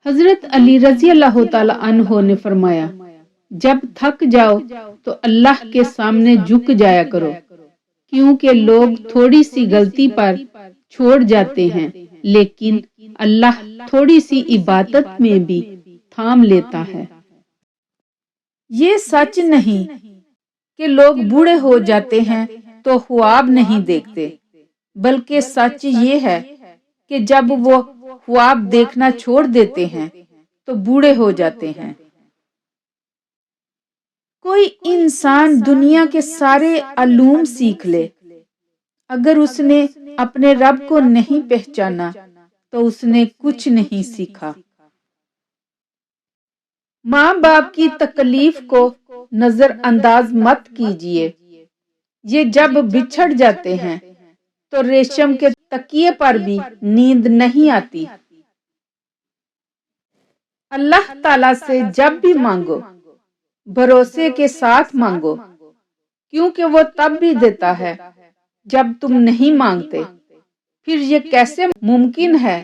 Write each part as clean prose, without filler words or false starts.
حضرت علی رضی اللہ تعالی عنہ نے فرمایا، جب تھک جاؤ تو اللہ کے سامنے جھک جایا کرو، کیونکہ لوگ تھوڑی سی غلطی پر چھوڑ جاتے ہیں، لیکن اللہ تھوڑی سی عبادت میں بھی تھام لیتا ہے۔ یہ سچ نہیں کہ لوگ بوڑھے ہو جاتے ہیں تو خواب نہیں دیکھتے، بلکہ سچ یہ ہے کہ جب وہ خواب دیکھنا چھوڑ دیتے ہیں تو بوڑھے ہو جاتے ہیں۔ کوئی انسان دنیا کے سارے علوم سیکھ لے، اگر اس نے اپنے رب کو نہیں پہچانا تو اس نے کچھ نہیں سیکھا۔ ماں باپ کی تکلیف کو نظر انداز مت کیجیے، یہ جب بچھڑ جاتے ہیں تو ریشم کے تکیے پر بھی نیند نہیں آتی۔ اللہ تعالی سے جب بھی مانگو بھروسے کے ساتھ مانگو، کیونکہ وہ تب بھی دیتا ہے جب تم نہیں مانگتے۔ پھر یہ کیسے ممکن ہے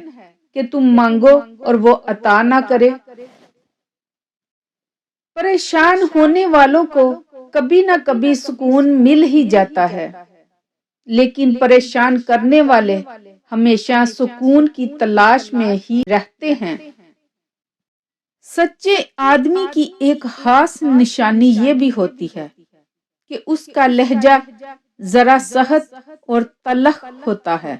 کہ تم مانگو اور وہ عطا نہ کرے؟ پریشان ہونے والوں کو کبھی نہ کبھی سکون مل ہی جاتا ہے، لیکن پریشان کرنے والے ہمیشہ سکون کی تلاش میں ہی رہتے ہیں۔ سچے آدمی کی ایک خاص نشانی یہ بھی ہوتی ہے کہ اس کا لہجہ ذرا سخت اور تلخ ہوتا ہے۔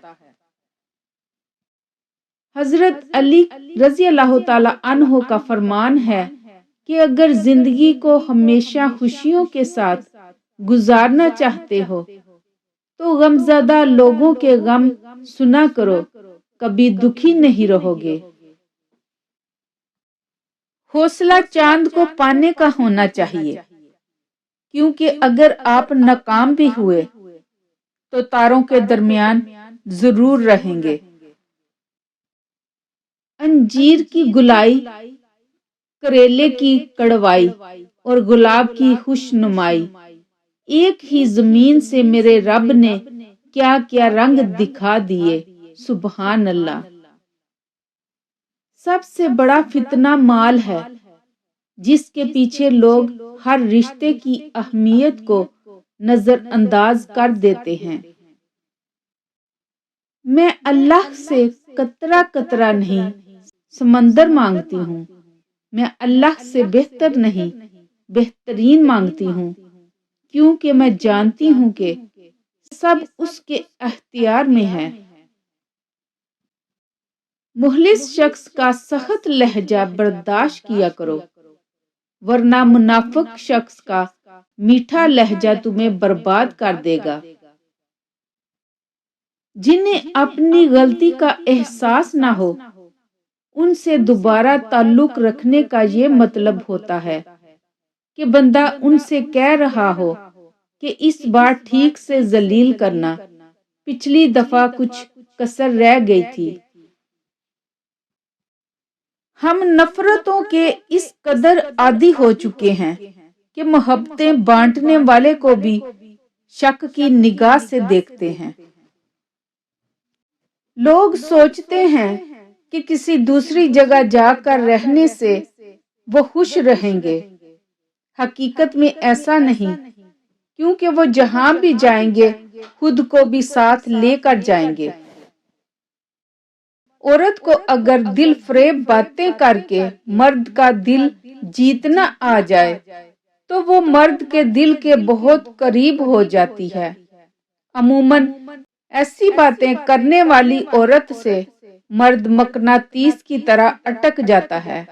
حضرت علی رضی اللہ تعالی عنہ کا فرمان ہے کہ اگر زندگی کو ہمیشہ خوشیوں کے ساتھ گزارنا چاہتے ہو تو غمزدہ لوگوں کے غم سنا کرو، کبھی دکھی نہیں رہو گے۔ حوصلہ چاند کو پانے کا ہونا چاہیے، کیونکہ اگر آپ ناکام بھی ہوئے تو تاروں کے درمیان ضرور رہیں گے۔ انجیر کی گلائی، کریلے کی کڑوائی اور گلاب کی خوش نمائی، ایک ہی زمین سے میرے رب نے کیا کیا رنگ دکھا دیے، سبحان اللہ۔ سب سے بڑا فتنہ مال ہے، جس کے پیچھے لوگ ہر رشتے کی اہمیت کو نظر انداز کر دیتے ہیں۔ میں اللہ سے قطرہ قطرہ نہیں سمندر مانگتی ہوں، میں اللہ سے بہتر نہیں بہترین مانگتی ہوں، کیونکہ میں جانتی ہوں کہ سب اس کے اختیار میں ہے۔ مخلص شخص کا سخت لہجہ برداشت کیا کرو، ورنہ منافق شخص کا میٹھا لہجہ تمہیں برباد کر دے گا۔ جنہیں اپنی غلطی کا احساس نہ ہو، ان سے دوبارہ تعلق رکھنے کا یہ مطلب ہوتا ہے کہ بندہ ان سے کہہ رہا ہو کہ اس بار ٹھیک سے ذلیل کرنا، پچھلی دفعہ کچھ کسر رہ گئی تھی۔ ہم نفرتوں کے اس قدر عادی ہو چکے ہیں کہ محبتیں بانٹنے والے کو بھی شک کی نگاہ سے دیکھتے ہیں۔ لوگ سوچتے ہیں کہ کسی دوسری جگہ جا کر رہنے سے وہ خوش رہیں گے، حقیقت میں ایسا نہیں، کیونکہ وہ جہاں بھی جائیں گے خود کو بھی ساتھ لے کر جائیں گے۔ عورت کو اگر دل فریب باتیں کر کے مرد کا دل جیتنا آ جائے تو وہ مرد کے دل کے بہت قریب ہو جاتی ہے۔ عموماً ایسی باتیں کرنے والی عورت سے مرد مقناطیس کی طرح اٹک جاتا ہے۔